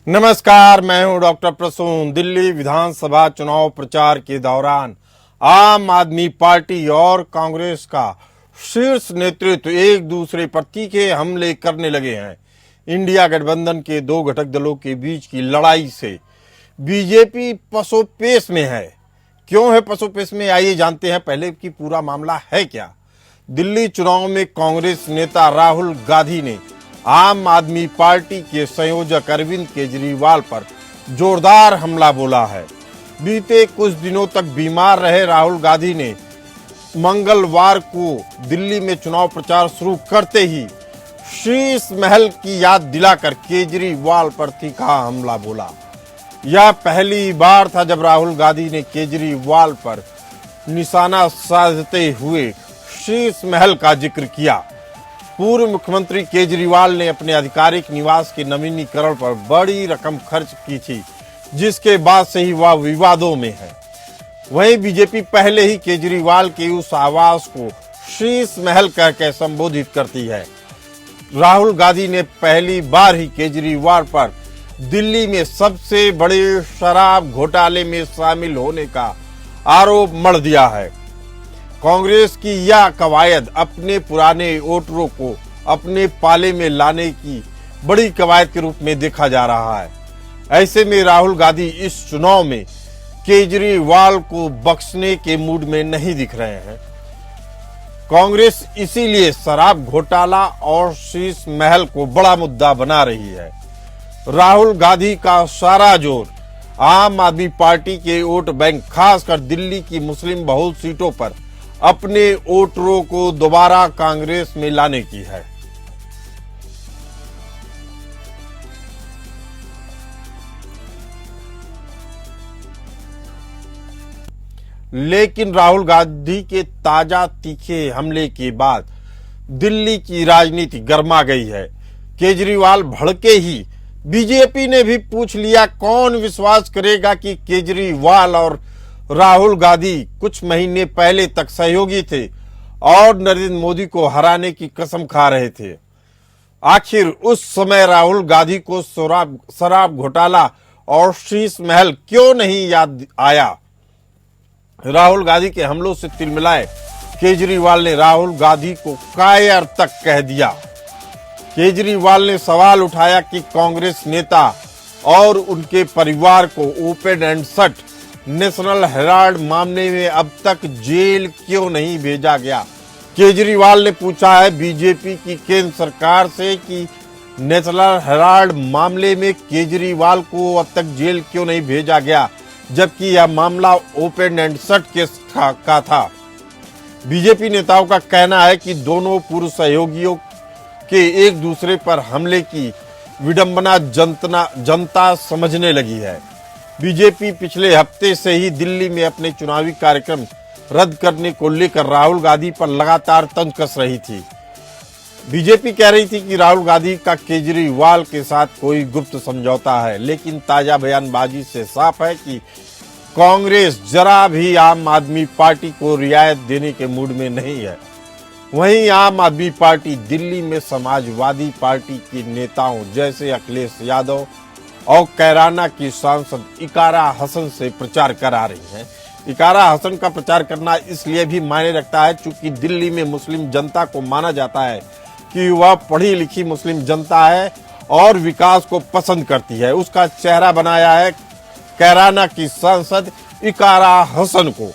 नमस्कार, मैं हूं डॉक्टर प्रसून। दिल्ली विधानसभा चुनाव प्रचार के दौरान आम आदमी पार्टी और कांग्रेस का शीर्ष नेतृत्व एक दूसरे पर तीखे हमले करने लगे हैं। इंडिया गठबंधन के दो घटक दलों के बीच की लड़ाई से बीजेपी पसोपेश में है। क्यों है पसोपेश में, आइए जानते हैं पहले कि पूरा मामला है क्या। दिल्ली चुनाव में कांग्रेस नेता राहुल गांधी ने आम आदमी पार्टी के संयोजक अरविंद केजरीवाल पर जोरदार हमला बोला है। बीते कुछ दिनों तक बीमार रहे राहुल गांधी ने मंगलवार को दिल्ली में चुनाव प्रचार शुरू करते ही शीश महल की याद दिलाकर केजरीवाल पर तीखा हमला बोला। यह पहली बार था जब राहुल गांधी ने केजरीवाल पर निशाना साधते हुए शीश महल का जिक्र किया। पूर्व मुख्यमंत्री केजरीवाल ने अपने आधिकारिक निवास के नवीनीकरण पर बड़ी रकम खर्च की थी, जिसके बाद से ही वह विवादों में है। वहीं बीजेपी पहले ही केजरीवाल के उस आवास को शीश महल कहकर संबोधित करती है। राहुल गांधी ने पहली बार ही केजरीवाल पर दिल्ली में सबसे बड़े शराब घोटाले में शामिल होने का आरोप मढ़ दिया है। कांग्रेस की यह कवायद अपने पुराने वोटरों को अपने पाले में लाने की बड़ी कवायद के रूप में देखा जा रहा है। ऐसे में राहुल गांधी इस चुनाव में केजरीवाल को बख्शने के मूड में नहीं दिख रहे हैं। कांग्रेस इसीलिए शराब घोटाला और शीश महल को बड़ा मुद्दा बना रही है। राहुल गांधी का सारा जोर आम आदमी पार्टी के वोट बैंक, खासकर दिल्ली की मुस्लिम बहुल सीटों पर अपने वोटरों को दोबारा कांग्रेस में लाने की है। लेकिन राहुल गांधी के ताजा तीखे हमले के बाद दिल्ली की राजनीति गर्मा गई है। केजरीवाल भड़के ही बीजेपी ने भी पूछ लिया, कौन विश्वास करेगा कि केजरीवाल और राहुल गांधी कुछ महीने पहले तक सहयोगी थे और नरेंद्र मोदी को हराने की कसम खा रहे थे। आखिर उस समय राहुल गांधी को शराब घोटाला और शीश महल क्यों नहीं याद आया। राहुल गांधी के हमलों से तिलमिलाए केजरीवाल ने राहुल गांधी को कायर तक कह दिया। केजरीवाल ने सवाल उठाया कि कांग्रेस नेता और उनके परिवार को open and shut national Herald मामले में अब तक जेल क्यों नहीं भेजा गया। केजरीवाल ने पूछा है बीजेपी की केंद्र सरकार से कि नेशनल हेराल्ड मामले में केजरीवाल को अब तक जेल क्यों नहीं भेजा गया, जबकि यह मामला ओपन एंड शट केस का था। बीजेपी नेताओं का कहना है कि दोनों पूर्व सहयोगियों के एक दूसरे पर हमले की विडंबना जनता समझने लगी है। बीजेपी पिछले हफ्ते से ही दिल्ली में अपने चुनावी कार्यक्रम रद्द करने को लेकर राहुल गांधी पर लगातार तंज कस रही थी। बीजेपी कह रही थी कि राहुल गांधी का केजरीवाल के साथ कोई गुप्त समझौता है, लेकिन ताजा बयानबाजी से साफ है कि कांग्रेस जरा भी आम आदमी पार्टी को रियायत देने के मूड में नहीं है। वहीं आम आदमी पार्टी दिल्ली में समाजवादी पार्टी के नेताओं जैसे अखिलेश यादव और कैराना की सांसद इकारा हसन से प्रचार करा रही हैं। इकारा हसन का प्रचार करना इसलिए भी मायने रखता है चूंकि दिल्ली में मुस्लिम जनता को माना जाता है कि वह पढ़ी लिखी मुस्लिम जनता है और विकास को पसंद करती है। उसका चेहरा बनाया है कैराना की सांसद इकारा हसन को।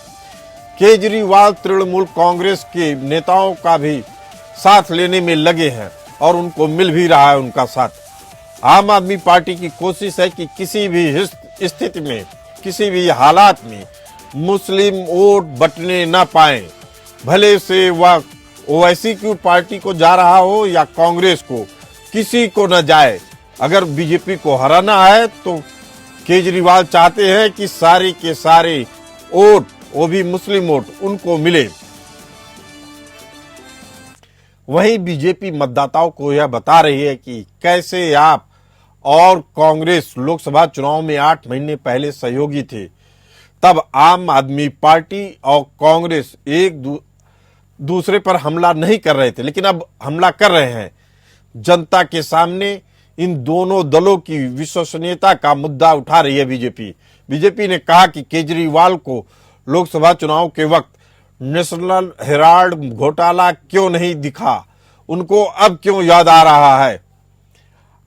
केजरीवाल तृणमूल कांग्रेस के नेताओं का भी साथ लेने में लगे हैं और उनको मिल भी रहा है उनका साथ। आम आदमी पार्टी की कोशिश है कि किसी भी स्थिति में, किसी भी हालात में मुस्लिम वोट बटने न पाए, भले से वह ओवैसी की पार्टी को जा रहा हो या कांग्रेस को, किसी को न जाए। अगर बीजेपी को हराना है तो केजरीवाल चाहते हैं कि सारे के सारे वोट, वो भी मुस्लिम वोट, उनको मिले। वहीं बीजेपी मतदाताओं को यह बता रही है कि कैसे आप और कांग्रेस लोकसभा चुनाव में 8 महीने पहले सहयोगी थे। तब आम आदमी पार्टी और कांग्रेस एक दूसरे पर हमला नहीं कर रहे थे, लेकिन अब हमला कर रहे हैं। जनता के सामने इन दोनों दलों की विश्वसनीयता का मुद्दा उठा रही है बीजेपी। बीजेपी ने कहा कि केजरीवाल को लोकसभा चुनाव के वक्त नेशनल हेराल्ड घोटाला क्यों नहीं दिखा, उनको अब क्यों याद आ रहा है।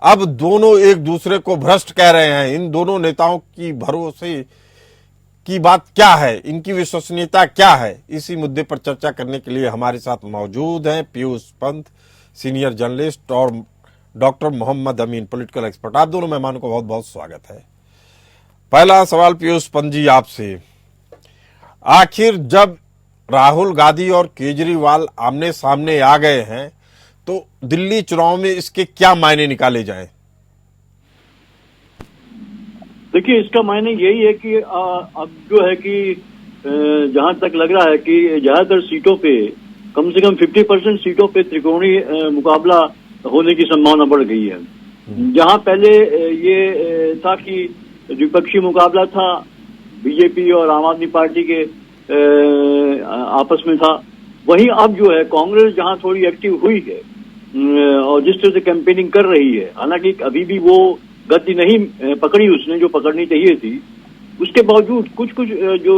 अब दोनों एक दूसरे को भ्रष्ट कह रहे हैं। इन दोनों नेताओं की भरोसे की बात क्या है, इनकी विश्वसनीयता क्या है, इसी मुद्दे पर चर्चा करने के लिए हमारे साथ मौजूद हैं पीयूष पंत, सीनियर जर्नलिस्ट, और डॉक्टर मोहम्मद अमीन, पॉलिटिकल एक्सपर्ट। आप दोनों मेहमानों को बहुत बहुत स्वागत है। पहला सवाल पीयूष पंत जी आपसे, आखिर जब राहुल गांधी और केजरीवाल आमने सामने आ गए हैं तो दिल्ली चुनाव में इसके क्या मायने निकाले जाएं? देखिए, इसका मायने यही है कि अब जो है कि जहां तक लग रहा है कि ज्यादातर सीटों पे, कम से कम 50% सीटों पे त्रिकोणीय मुकाबला होने की संभावना बढ़ गई है। जहां पहले ये था कि द्विपक्षीय मुकाबला था, बीजेपी और आम आदमी पार्टी के आपस में था, वहीं अब जो है कांग्रेस जहां थोड़ी एक्टिव हुई है और जिस तरह से कैंपेनिंग कर रही है, हालांकि अभी भी वो गति नहीं पकड़ी उसने जो पकड़नी चाहिए थी, उसके बावजूद कुछ कुछ जो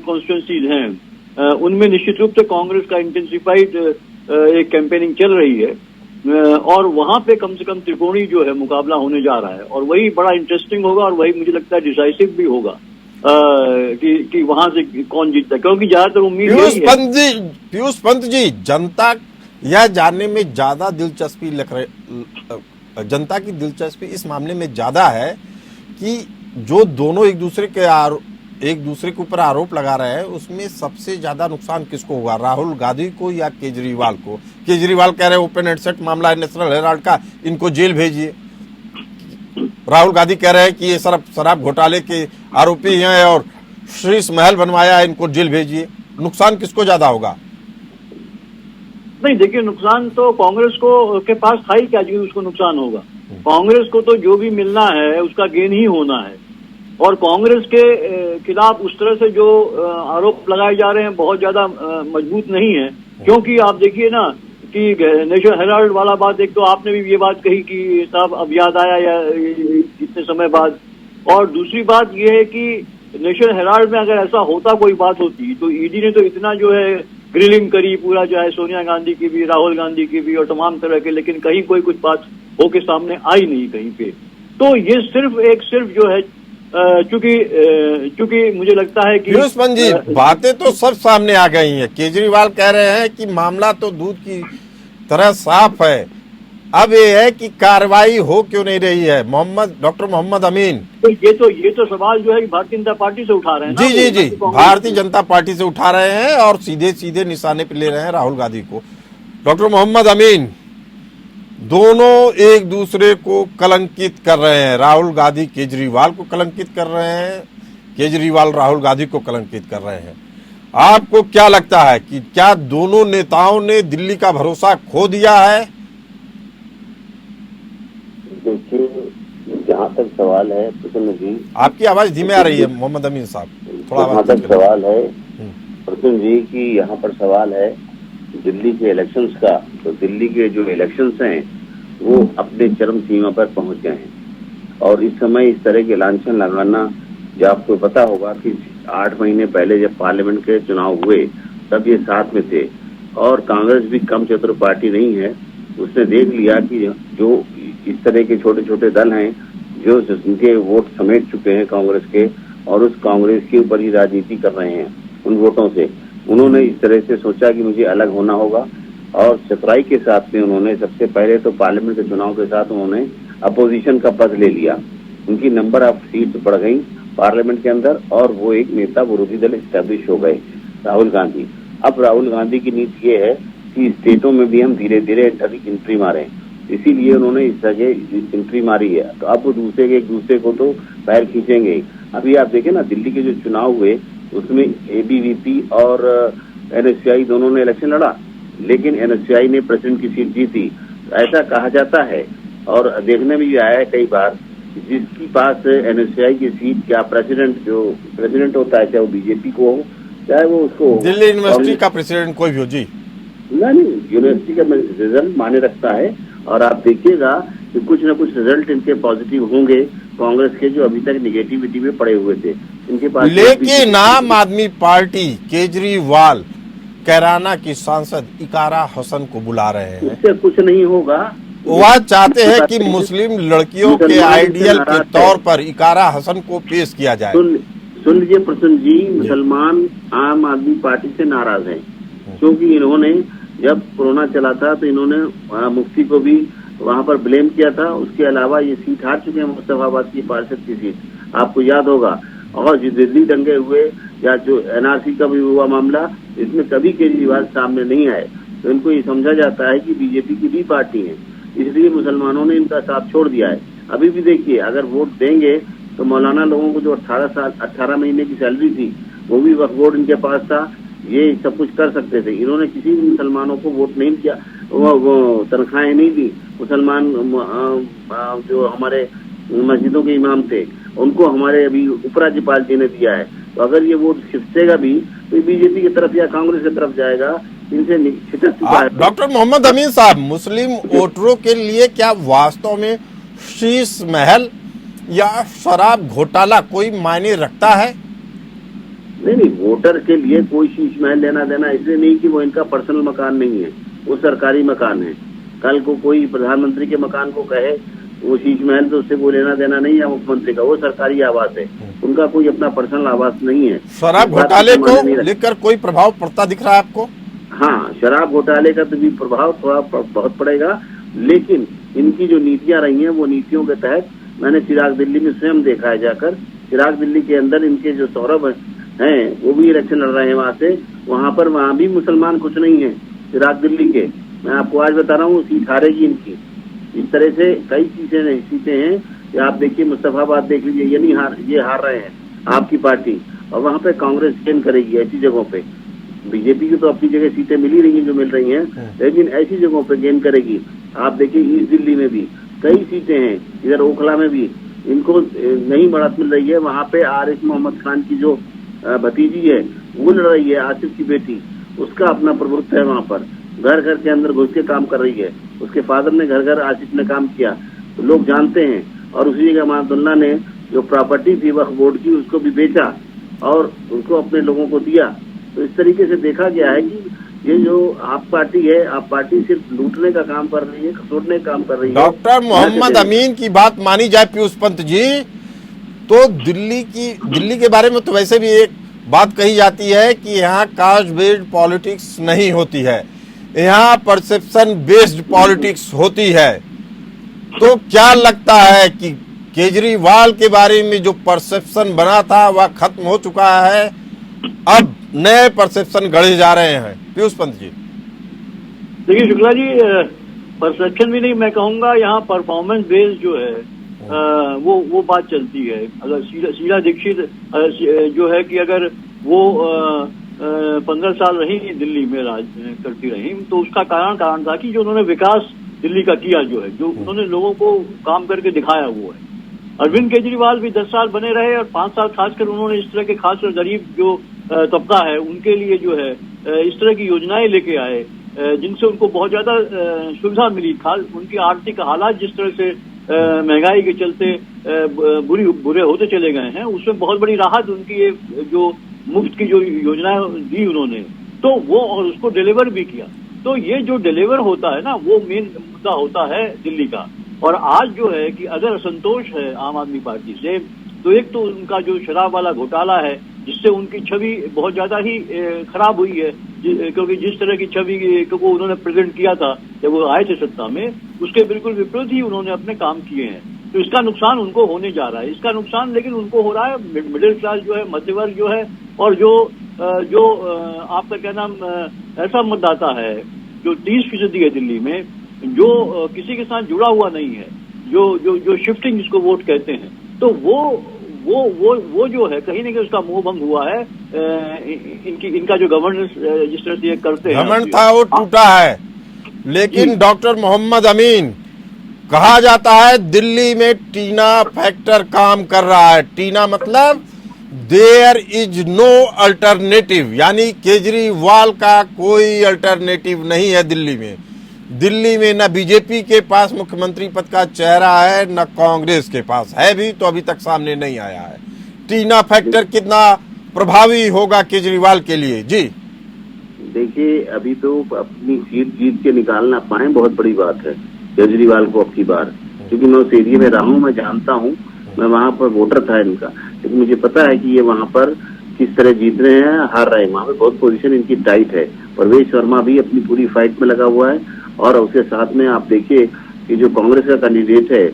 कॉन्स्टिट्यूंसीज हैं उनमें निश्चित रूप से कांग्रेस का इंटेंसिफाइड एक कैंपेनिंग चल रही है और वहां पे कम से कम त्रिकोणीय जो है मुकाबला होने जा रहा है और वही बड़ा इंटरेस्टिंग होगा और वही मुझे लगता है डिसाइसिव भी होगा कि वहां से कौन जीतता है, क्योंकि ज्यादातर उम्मीद पीयूष पंत जी, जनता यह जानने में ज्यादा दिलचस्पी जनता की दिलचस्पी इस मामले में ज्यादा है कि जो दोनों एक दूसरे के ऊपर आरोप लगा रहे हैं उसमें सबसे ज्यादा नुकसान किसको होगा, राहुल गांधी को या केजरीवाल को। केजरीवाल कह रहे हैं ओपन एंड सेट मामला है नेशनल हेराल्ड का, इनको जेल भेजिए। राहुल गांधी कह रहे हैं कि ये शराब घोटाले के आरोपी हैं और शीश महल बनवाया है, इनको जेल भेजिए। नुकसान किसको ज्यादा होगा? नहीं, देखिए, नुकसान तो कांग्रेस को के पास था ही क्या जी उसको नुकसान होगा। कांग्रेस को तो जो भी मिलना है उसका गेन ही होना है और कांग्रेस के खिलाफ उस तरह से जो आरोप लगाए जा रहे हैं बहुत ज्यादा मजबूत नहीं है, क्योंकि आप देखिए ना कि नेशनल हेराल्ड वाला बात, एक तो आपने भी ये बात कही कि साहब अब याद आया या इतने समय बाद, और दूसरी बात ये है कि नेशनल हेराल्ड में अगर ऐसा होता, कोई बात होती, तो ईडी ने तो इतना जो है ग्रिलिंग करी पूरा, जो है सोनिया गांधी की भी, राहुल गांधी की भी और तमाम तरह के, लेकिन कहीं कोई कुछ बात होके सामने आई नहीं कहीं पे। तो ये सिर्फ जो है चूंकि मुझे लगता है कि पीयूष पंत जी, बातें तो सब सामने आ गई हैं। केजरीवाल कह रहे हैं कि मामला तो दूध की तरह साफ है, अब ये है कि कार्रवाई हो क्यों नहीं रही है। डॉक्टर मोहम्मद अमीन, तो ये तो सवाल जो है कि भारतीय जनता पार्टी से उठा रहे हैं ना। जी, भारतीय जनता पार्टी से उठा रहे हैं और सीधे सीधे निशाने पे ले रहे हैं राहुल गांधी को। डॉक्टर मोहम्मद अमीन, दोनों एक दूसरे को कलंकित कर रहे हैं। राहुल गांधी केजरीवाल को कलंकित कर रहे हैं, केजरीवाल राहुल गांधी को कलंकित कर रहे हैं। आपको क्या लगता है कि क्या दोनों नेताओं ने दिल्ली का भरोसा खो दिया है? देखिए, जहाँ तक सवाल है प्रसन्न जी, आपकी आवाज धीमे आ रही है मोहम्मद अमीन साहब, थोड़ा। जहाँ तक सवाल है प्रसन्न जी कि यहाँ पर सवाल है दिल्ली के इलेक्शंस का, तो दिल्ली के जो इलेक्शंस हैं वो अपने चरम सीमा पर पहुंच गए हैं और इस समय इस तरह के लांछन लगाना, जो आपको पता होगा कि 8 महीने पहले जब पार्लियामेंट के चुनाव हुए तब ये साथ में थे और कांग्रेस भी कम चतुर पार्टी नहीं है। उसने देख लिया कि जो इस तरह के छोटे छोटे दल हैं जो जिनके वोट समेट चुके हैं कांग्रेस के और उस कांग्रेस के ऊपर ही राजनीति कर रहे हैं उन वोटों से, उन्होंने इस तरह से सोचा कि मुझे अलग होना होगा और चतुराई के साथ में उन्होंने सबसे पहले तो पार्लियामेंट के चुनाव के साथ उन्होंने अपोजिशन का पद ले लिया। उनकी नंबर ऑफ सीट्स बढ़ गई पार्लियामेंट के अंदर और वो एक नेता विरोधी दल स्टैब्लिश हो गए, राहुल गांधी। अब राहुल गांधी की नीति ये है कि स्टेटों में भी हम धीरे धीरे एंट्री मारें, इसीलिए उन्होंने इस जगह एंट्री मारी है। तो अब वो एक दूसरे को तो पैर खींचेंगे। अभी आप देखें ना, दिल्ली के जो चुनाव हुए उसमें एबीवीपी और एनएसयूआई दोनों ने इलेक्शन लड़ा, लेकिन एनएसयूआई ने प्रेसिडेंट की सीट जीती। ऐसा कहा जाता है और देखने में भी आया है कई बार, जिसकी पास एनएसयूआई की सीट, क्या प्रेसिडेंट होता है, चाहे वो बीजेपी को हो चाहे वो उसको दिल्ली यूनिवर्सिटी का प्रेसिडेंट कोई भी हो जी, नहीं यूनिवर्सिटी का रिजल्ट माने रखता है। और आप देखिएगा कि कुछ ना कुछ रिजल्ट इनके पॉजिटिव होंगे कांग्रेस के, जो अभी तक निगेटिविटी में पड़े हुए थे इनके पास। लेकिन आम आदमी पार्टी केजरीवाल कैराना की सांसद इकारा हसन को बुला रहे हैं। उससे कुछ नहीं होगा। वह चाहते हैं कि मुस्लिम लड़कियों के आइडियल के तौर पर इकारा हसन को पेश किया जाए। सुन लीजिए प्रसन्न जी, मुसलमान आम आदमी पार्टी से नाराज हैं, क्योंकि इन्होंने जब कोरोना चला था तो इन्होंने मुफ्ती को भी वहां पर ब्लेम किया था। उसके अलावा ये सीट हार चुके हैं, मुस्तफाबाद की पार्षद की सीट, आपको याद होगा। और जो दिल्ली दंगे हुए या जो एनआरसी का भी हुआ मामला, इसमें कभी केजरीवाल सामने नहीं आए। तो इनको ये समझा जाता है कि बीजेपी की भी पार्टी है, इसलिए मुसलमानों ने इनका साथ छोड़ दिया है। अभी भी देखिए, अगर वोट देंगे तो मौलाना लोगों को जो 18 महीने की सैलरी थी वो भी वक्फ बोर्ड इनके पास था, ये सब कुछ कर सकते थे। इन्होंने किसी भी मुसलमानों को वोट नहीं किया, वो तनख्वाहें नहीं दी। मुसलमान जो हमारे मस्जिदों के इमाम थे उनको हमारे अभी उपराज्यपाल जी ने दिया है। तो अगर ये वोट खिसकेगा भी तो बीजेपी की तरफ या कांग्रेस की तरफ जाएगा, इनसे छिटक चुका है। डॉक्टर मोहम्मद अमीन साहब, मुस्लिम वोटरों के लिए क्या वास्तव में शीश महल या शराब घोटाला कोई मायने रखता है? नहीं, वोटर के लिए कोई शीश महल लेना देना इसलिए नहीं कि वो इनका पर्सनल मकान नहीं है, वो सरकारी मकान है। कल को कोई प्रधानमंत्री के मकान को कहे वो शीश महल, तो उससे कोई लेना देना नहीं है मुख्यमंत्री का, वो सरकारी आवास है, उनका कोई अपना पर्सनल आवास नहीं है। शराब घोटाले को लेकर कोई प्रभाव पड़ता दिख रहा है आपको? हाँ, शराब घोटाले का तो भी प्रभाव थोड़ा बहुत पड़ेगा, लेकिन इनकी जो नीतियां रही हैं वो नीतियों के तहत मैंने चिराग दिल्ली में स्वयं देखा है जाकर। चिराग दिल्ली के अंदर इनके जो सौरभ हैं वो भी इलेक्शन लड़ रहे हैं वहां से, वहां भी मुसलमान कुछ नहीं है चिराग दिल्ली के। मैं आपको आज बता रहा हूँ, सीट हारेगी इनकी। इस तरह से कई सीटें हैं कि आप देखिए, मुस्तफाबाद देख लीजिए, ये हार रहे हैं आपकी पार्टी, और वहां पे कांग्रेस गेन करेगी ऐसी जगहों पे। बीजेपी की तो अपनी जगह सीटें मिल ही रही हैं जो मिल रही हैं, लेकिन ऐसी जगहों पे गेन करेगी। आप देखिए ईस्ट दिल्ली में भी कई सीटें हैं, इधर ओखला में भी इनको नई बढ़त मिल रही है। वहां पे आरिफ मोहम्मद खान की जो भतीजी है वो लड़ रही है, आसिफ की बेटी, उसका अपना प्रभुत्व है वहां पर, घर घर के अंदर घुस के काम कर रही है। उसके फादर ने घर घर आसिफ ने काम किया, तो लोग जानते हैं। और उसी जगह अमानुल्लाह ने जो प्रॉपर्टी थी वक्फ बोर्ड की उसको भी बेचा और उसको अपने लोगों को दिया। तो इस तरीके से देखा गया है कि ये जो आप पार्टी है, आप पार्टी सिर्फ लूटने का काम कर रही है, खसोटने का काम कर रही है। डॉक्टर मोहम्मद अमीन की बात मानी जाए पीयूष पंत जी, तो दिल्ली के बारे में तो वैसे भी एक बात कही जाती है कि यहाँ कास्ट बेस्ड पॉलिटिक्स नहीं होती है, यहाँ परसेप्शन बेस्ड पॉलिटिक्स होती है। तो क्या लगता है कि केजरीवाल के बारे में जो परसेप्शन बना था वह खत्म हो चुका है, अब नए परसेप्शन गढ़े जा रहे हैं? पीयूष पंत जी देखिए शुक्ला जी, परसेप्शन भी नहीं, मैं कहूंगा यहाँ परफॉर्मेंस बेस्ड जो है वो बात चलती है। अगर शीला दीक्षित जो है कि अगर वो 15 साल रही दिल्ली में राज करती रही, तो उसका कारण था कि जो उन्होंने विकास दिल्ली का किया, जो है जो उन्होंने लोगों को काम करके दिखाया वो है। अरविंद केजरीवाल भी 10 साल बने रहे और 5 साल खासकर उन्होंने इस तरह के खास और गरीब जो तबका है उनके लिए जो है इस तरह की योजनाएं लेके आए जिनसे उनको बहुत ज्यादा सुविधा मिली। खास उनकी आर्थिक हालात जिस तरह से महंगाई के चलते बुरे होते चले गए हैं, उसमें बहुत बड़ी राहत उनकी ये जो मुफ्त की जो योजनाएं दी उन्होंने, तो वो और उसको डिलीवर भी किया। तो ये जो डिलीवर होता है ना, वो मेन मुद्दा होता है दिल्ली का। और आज जो है कि अगर असंतोष है आम आदमी पार्टी से, तो एक तो उनका जो शराब वाला घोटाला है जिससे उनकी छवि बहुत ज्यादा ही खराब हुई है, क्योंकि जिस तरह की छवि को उन्होंने प्रेजेंट किया था जब वो आए थे सत्ता में, उसके बिल्कुल विपरीत ही उन्होंने अपने काम किए हैं। तो इसका नुकसान उनको होने जा रहा है। इसका नुकसान लेकिन उनको हो रहा है मिडिल क्लास जो है, मध्य वर्ग जो है, और जो आपका क्या नाम ऐसा मतदाता है जो 30% है दिल्ली में, जो किसी के साथ जुड़ा हुआ नहीं है, जो शिफ्टिंग जिसको वोट कहते हैं, तो वो जो है कहीं ना कहीं उसका मोह भंग हुआ है। इनका जो गवर्नेंस जिस तरह से ये करते हैं, गवर्नेंस था वो टूटा है। लेकिन डॉक्टर मोहम्मद अमीन, कहा जाता है दिल्ली में टीना फैक्टर काम कर रहा है। टीना मतलब देयर इज नो अल्टरनेटिव, यानी केजरीवाल का कोई अल्टरनेटिव नहीं है दिल्ली में। दिल्ली में न बीजेपी के पास मुख्यमंत्री पद का चेहरा है, न कांग्रेस के पास है भी, तो अभी तक सामने नहीं आया है। टीना फैक्टर कितना प्रभावी होगा केजरीवाल के लिए? जी देखिए, अभी तो अपनी सीट जीत के निकालना पाए बहुत बड़ी बात है केजरीवाल को अब की बार, क्योंकि मैं उस एरिया में रहा हूँ, मैं जानता हूँ, मैं वहाँ पर वोटर था इनका, लेकिन मुझे पता है कि ये वहाँ पर किस तरह जीत रहे हैं, हार रहे हैं। वहाँ पे बहुत पोजीशन इनकी टाइट है। परवेश वर्मा भी अपनी पूरी फाइट में लगा हुआ है, और उसके साथ में आप देखिए कि जो कांग्रेस का कैंडिडेट है,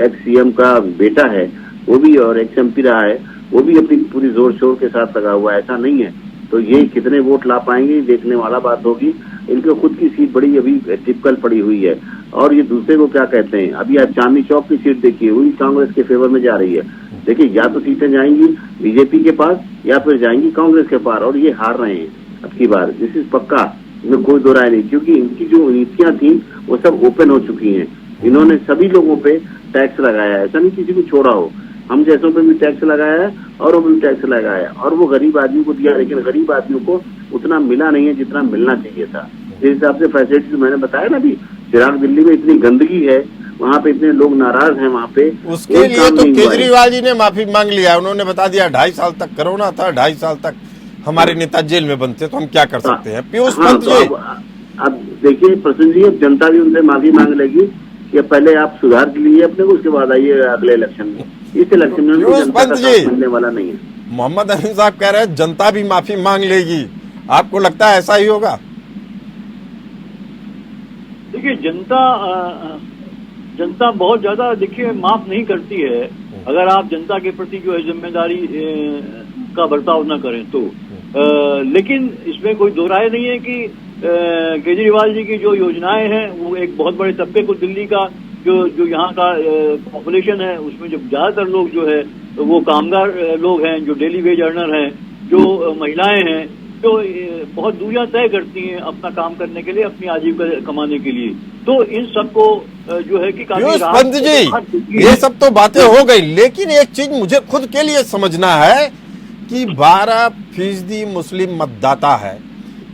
एक्स सीएम का बेटा है वो भी, और एक्स एमपी रहा है वो भी अपनी पूरी जोर शोर के साथ लगा हुआ है। ऐसा नहीं है, तो ये कितने वोट ला पाएंगे देखने वाला बात होगी। इनके खुद की सीट बड़ी अभी टिपिकल पड़ी हुई है, और ये दूसरे को क्या कहते हैं, अभी आप चांदनी चौक की सीट देखिए, वही कांग्रेस के फेवर में जा रही है। देखिए, या तो सीटें जाएंगी बीजेपी के पास या फिर जाएंगी कांग्रेस के पार, और ये हार रहे हैं अब की बार। दिस इज पक्का, इसमें कोई दो राय नहीं, क्योंकि इनकी जो नीतियां थी वो सब ओपन हो चुकी हैं। इन्होंने सभी लोगों पे टैक्स लगाया है, ऐसा नहीं किसी को छोड़ा हो। हम जैसों पे भी टैक्स लगाया है और वो भी टैक्स लगाया है, और वो गरीब आदमी को दिया, लेकिन गरीब आदमियों को उतना मिला नहीं है जितना मिलना चाहिए था। जिस हिसाब से फैसिलिटीज मैंने बताया ना, अभी चिराग दिल्ली में इतनी गंदगी है, वहाँ पे इतने लोग नाराज हैं, वहाँ पे उसके लिए तो केजरीवाल जी ने माफी मांग लिया। उन्होंने बता दिया 2.5 साल तक कोरोना था, 2.5 साल तक हमारे नेता जेल में बनते, तो हम क्या कर सकते हैं। पीयूष पंत जी, अब देखिए प्रसन्न जी, अब जनता भी उनसे माफी मांग लेगी कि पहले आप सुधार के लिए अपने को, उसके बाद आइए अगले इलेक्शन में। इस इलेक्शन में जनता का साथ मिलने वाला नहीं है। मोहम्मद अमीन साहब कह रहे हैं जनता भी माफी मांग लेगी, आपको लगता है ऐसा ही होगा? देखिए, जनता बहुत ज्यादा देखिए माफ नहीं करती है, अगर आप जनता के प्रति जो है जिम्मेदारी का बर्ताव न करें तो। लेकिन इसमें कोई दो राय नहीं है कि केजरीवाल जी की जो योजनाएं हैं वो एक बहुत बड़े तबके को, दिल्ली का जो यहाँ का पॉपुलेशन है उसमें जो ज्यादातर लोग जो है वो कामगार लोग हैं, जो डेली वेज अर्नर हैं, जो महिलाएं हैं, जो बहुत दूरियां तय करती हैं अपना काम करने के लिए, अपनी आजीविका कमाने के लिए। तो इन सबको जो है कि पंत जी, ये सब तो बातें हो गई, लेकिन एक चीज मुझे खुद के लिए समझना है कि 12% मुस्लिम मतदाता है,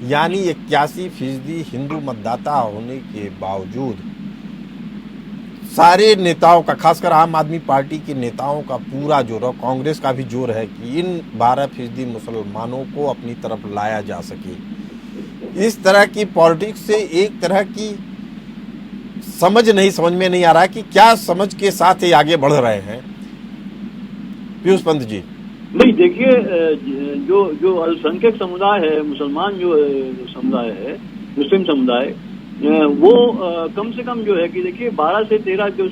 यानी 81% हिंदू मतदाता होने के बावजूद सारे नेताओं का, खासकर आम आदमी पार्टी के नेताओं का पूरा जोर, और कांग्रेस का भी जोर है कि इन 12% मुसलमानों को अपनी तरफ लाया जा सके। इस तरह की पॉलिटिक्स से एक तरह की समझ में नहीं आ रहा है कि क्या समझ के साथ ये आगे बढ़ रहे हैं। पीयूष पंत जी, नहीं देखिए, जो अल्पसंख्यक समुदाय है, मुसलमान जो समुदाय है, मुस्लिम समुदाय, वो कम से कम जो है कि देखिए 12 से 13 जो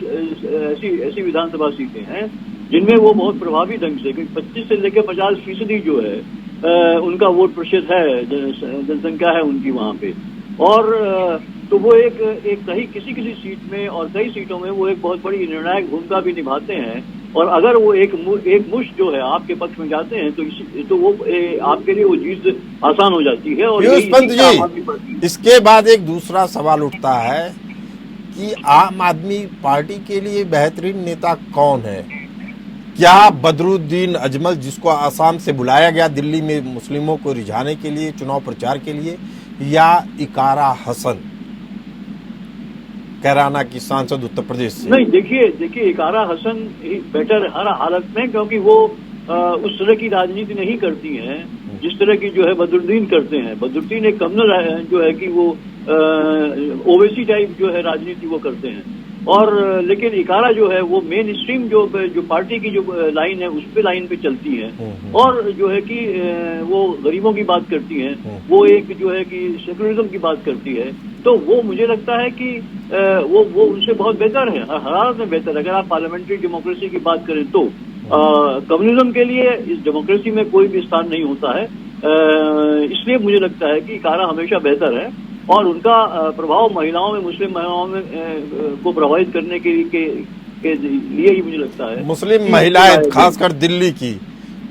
ऐसी विधानसभा सीटें हैं जिनमें वो बहुत प्रभावी ढंग से, 25 से लेकर 50% जो है उनका वोट प्रतिशत है, जनसंख्या है उनकी वहाँ पे। और तो वो एक कहीं किसी सीट में और कई सीटों में वो एक बहुत बड़ी निर्णायक भूमिका भी निभाते हैं। और अगर वो एक मुश्त जो है आपके पक्ष में जाते हैं तो वो आपके लिए वो जीत आसान हो जाती है। और पीयूष पंत जी, इसके बाद एक दूसरा सवाल उठता है कि आम आदमी पार्टी के लिए बेहतरीन नेता कौन है? क्या बदरुद्दीन अजमल, जिसको आसाम से बुलाया गया दिल्ली में मुस्लिमों को रिझाने के लिए, चुनाव प्रचार के लिए, या इकारा हसन, कैराना की सांसद उत्तर प्रदेश से? नहीं, देखिए इकारा हसन ही बेटर हर हालत में, क्योंकि वो उस तरह की राजनीति नहीं करती हैं जिस तरह की जो है बदरुद्दीन करते हैं। बदरुद्दीन एक कम्युनल जो है कि वो ओवैसी टाइप जो है राजनीति वो करते हैं। और लेकिन इकारा जो है वो मेन स्ट्रीम जो पार्टी की जो लाइन है उस पे लाइन पे चलती है, और जो है कि वो गरीबों की बात करती है, वो एक जो है कि सेकुलरिज्म की बात करती है। तो वो मुझे लगता है कि वो उनसे बहुत बेहतर है, हर हालत में बेहतर। अगर आप पार्लियामेंट्री डेमोक्रेसी की बात करें तो कम्युनिज्म के लिए इस डेमोक्रेसी में कोई भी स्थान नहीं होता है। इसलिए मुझे लगता है कि इकारा हमेशा बेहतर है, और उनका प्रभाव महिलाओं में, मुस्लिम महिलाओं में को प्रभावित करने के लिए ही मुझे लगता है। मुस्लिम महिलाएं खासकर दिल्ली की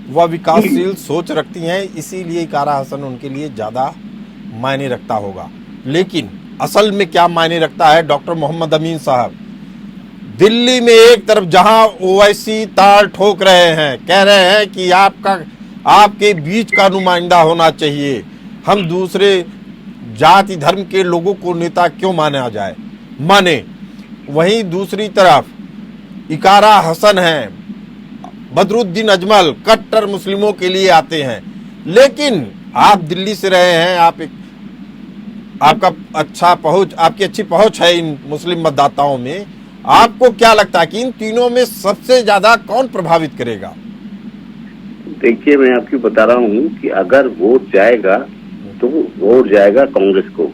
वह विकासशील सोच रखती हैं, इसीलिए इकारा हसन उनके लिए ज्यादा मायने रखता होगा। लेकिन असल में क्या मायने रखता है? डॉक्टर मोहम्मद अमीन साहब दिल्ली में एक तरफ जहां ओवैसी ताल ठोक रहे हैं, कह रहे हैं कि आपके बीच का नुमाइंदा होना चाहिए, हम दूसरे जाति धर्म के लोगों को नेता क्यों माने। वहीं दूसरी तरफ इकारा हसन है, बदरुद्दीन अजमल कट्टर मुस्लिमों के लिए आते हैं। लेकिन आप दिल्ली से रहे हैं, आपकी अच्छी पहुंच है इन मुस्लिम मतदाताओं में। आपको क्या लगता है कि इन तीनों में सबसे ज्यादा कौन प्रभावित करेगा? देखिए, मैं आपको बता रहा हूँ कि अगर वोट जाएगा तो वोट जाएगा कांग्रेस को।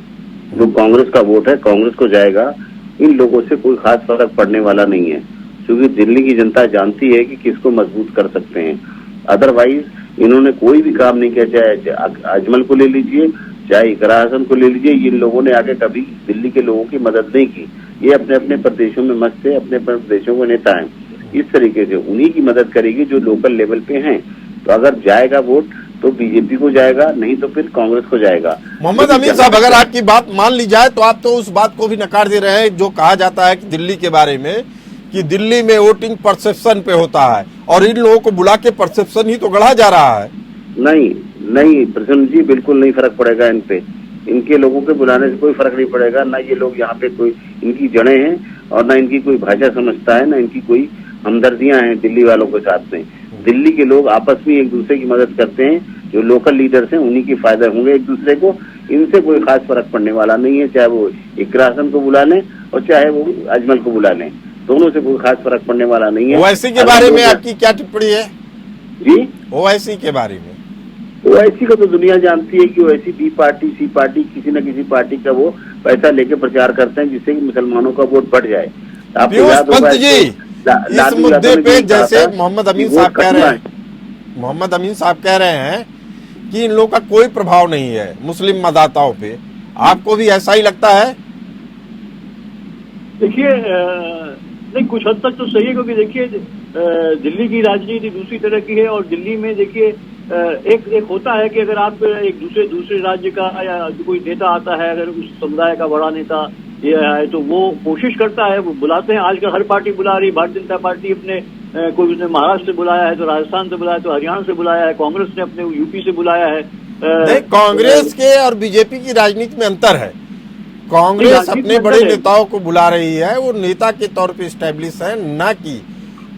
जो कांग्रेस का वोट है कांग्रेस को जाएगा। इन लोगों से कोई खास फर्क पड़ने वाला नहीं है, क्योंकि दिल्ली की जनता जानती है कि किसको मजबूत कर सकते हैं। अदरवाइज इन्होंने कोई भी काम नहीं किया, चाहे अजमल को ले लीजिए, चाहे इकरा हसन को ले लीजिए। इन लोगों ने आगे कभी दिल्ली के लोगों की मदद नहीं की। ये अपने अपने प्रदेशों में मस्त है, अपने अपने प्रदेशों के नेता हैं। इस तरीके से उन्हीं की मदद करेगी जो लोकल लेवल पे हैं। तो अगर जाएगा वोट तो बीजेपी को जाएगा, नहीं तो फिर कांग्रेस को जाएगा। मोहम्मद अमीन साहब, अगर आपकी बात मान ली जाए तो आप तो उस बात को भी नकार दे रहे हैं जो कहा जाता है कि दिल्ली के बारे में, कि दिल्ली में वोटिंग परसेप्शन पे होता है और इन लोगों को बुला के परसेप्शन ही तो गढ़ा जा रहा है। नहीं प्रसन्न जी, बिल्कुल नहीं फर्क पड़ेगा इन पे। इनके लोगों के बुलाने से कोई फर्क नहीं पड़ेगा। ना ये लोग यहाँ पे कोई इनकी जड़ें हैं और ना इनकी कोई भाषा समझता है, ना इनकी कोई हमदर्दियां हैं दिल्ली वालों के साथ में। दिल्ली के लोग आपस में एक दूसरे की मदद करते हैं। जो लोकल लीडर्स हैं उन्हीं के फायदे होंगे एक दूसरे को। इनसे कोई खास फर्क पड़ने वाला नहीं है, चाहे वो इकरा हसन को बुला लें और चाहे वो अजमल को बुला लें। दोनों से कोई खास फर्क पड़ने वाला नहीं है। ओवैसी के बारे में आपकी क्या टिप्पणी है जी? ओवैसी के बारे में? ओवैसी को तो दुनिया जानती है कि ओवैसी बी पार्टी सी पार्टी किसी न किसी पार्टी का वो पैसा लेके प्रचार करते हैं जिससे कि मुसलमानों का वोट बढ़ जाए। पीयूष पंत जी, इस मुद्दे पे जैसे मोहम्मद अमीन साहब कह रहे हैं कि इन लोगों का कोई प्रभाव नहीं है मुस्लिम मतदाताओं पे, आपको भी ऐसा ही लगता है? देखिए, नहीं, कुछ हद तक तो सही है, क्योंकि देखिए दिल्ली की राजनीति दूसरी तरह की है। और दिल्ली में देखिए एक होता है कि अगर आप एक दूसरे राज्य का या कोई नेता आता है, अगर उस समुदाय का बड़ा नेता ये है तो वो कोशिश करता है, वो बुलाते हैं। आजकल हर पार्टी बुला रही, भारतीय जनता पार्टी अपने कोई उसने महाराष्ट्र से बुलाया है, तो राजस्थान से बुलाया, तो हरियाणा से बुलाया है, कांग्रेस ने अपने यूपी से बुलाया है। नहीं, कांग्रेस के और बीजेपी की राजनीति में अंतर है। कांग्रेस अपने बड़े नेताओं को बुला रही है, वो नेता के तौर पे स्टैब्लिश है, ना कि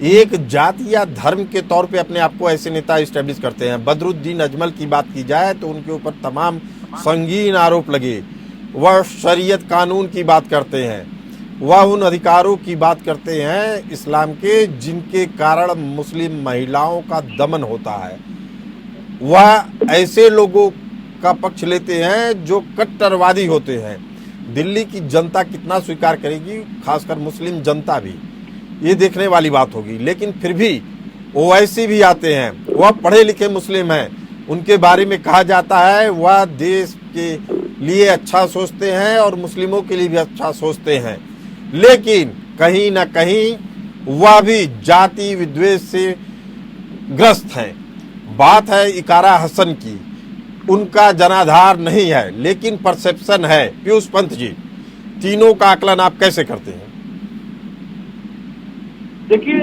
एक जाति या धर्म के तौर पे अपने आप को ऐसे नेता स्टैब्लिश करते हैं। बदरुद्दीन अजमल की बात की जाए तो उनके ऊपर तमाम संगीन आरोप लगे। वह शरीयत कानून की बात करते हैं, वह उन अधिकारों की बात करते हैं इस्लाम के जिनके कारण मुस्लिम महिलाओं का दमन होता है। वह ऐसे लोगों का पक्ष लेते हैं जो कट्टरवादी होते हैं। दिल्ली की जनता कितना स्वीकार करेगी, खासकर मुस्लिम जनता भी, ये देखने वाली बात होगी। लेकिन फिर भी ओवैसी भी आते हैं, वह पढ़े लिखे मुस्लिम हैं। उनके बारे में कहा जाता है वह देश के लिए अच्छा सोचते हैं और मुस्लिमों के लिए भी अच्छा सोचते हैं। लेकिन कहीं ना कहीं वह भी जाति विद्वेष से ग्रस्त हैं। बात है इकारा हसन की, उनका जनाधार नहीं है लेकिन परसेप्शन है। पीयूष पंत जी, तीनों का आकलन आप कैसे करते हैं? देखिए,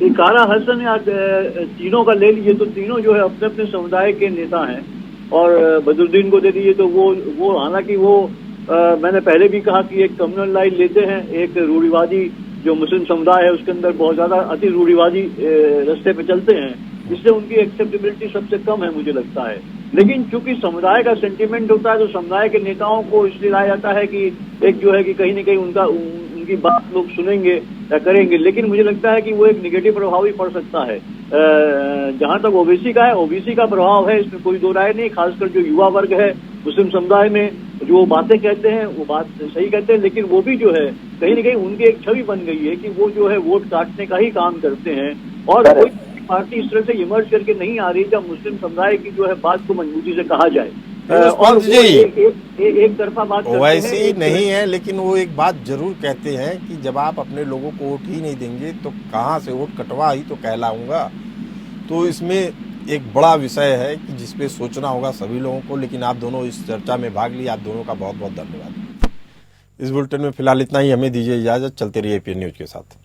इकारा हसन या तीनों का ले लीजिए तो तीनों जो है अपने अपने समुदाय के नेता हैं। और बदरुद्दीन को दे दीजिए तो वो हालांकि वो मैंने पहले भी कहा कि एक कम्युनल लाइन लेते हैं, एक रूढ़िवादी जो मुस्लिम समुदाय है उसके अंदर बहुत ज्यादा अति रूढ़िवादी रास्ते पे चलते हैं, जिससे उनकी एक्सेप्टेबिलिटी सबसे कम है मुझे लगता है। लेकिन चूंकि समुदाय का सेंटीमेंट होता है तो समुदाय के नेताओं को इसलिए लाया जाता है कि एक जो है कि कहीं न कहीं उनकी बात लोग सुनेंगे या करेंगे। लेकिन मुझे लगता है कि वो एक निगेटिव प्रभाव भी पड़ सकता है। जहां तक ओबीसी का है, ओबीसी का प्रभाव है, इसमें कोई दो राय नहीं। खासकर जो युवा वर्ग है मुस्लिम समुदाय में, जो बातें कहते हैं वो बात सही कहते हैं, लेकिन वो भी जो है कहीं न कहीं उनकी एक छवि बन गई है कि वो जो है वोट काटने का ही काम करते हैं। और कोई पार्टी इस तरह से इमर्ज करके नहीं आ रही जब मुस्लिम समुदाय की जो है बात को मजबूती से कहा जाए। और एक तरफा बात वैसी नहीं है, लेकिन वो एक बात जरूर कहते हैं कि जब आप अपने लोगों को वोट ही नहीं देंगे तो कहाँ से वोट कटवा ही तो कहलाऊंगा। तो इसमें एक बड़ा विषय है कि जिसपे सोचना होगा सभी लोगों को। लेकिन आप दोनों इस चर्चा में भाग लिए, आप दोनों का बहुत बहुत धन्यवाद। इस बुलेटिन में फिलहाल इतना ही, हमें दीजिए इजाजत। चलते रहिए एपीएन न्यूज के साथ।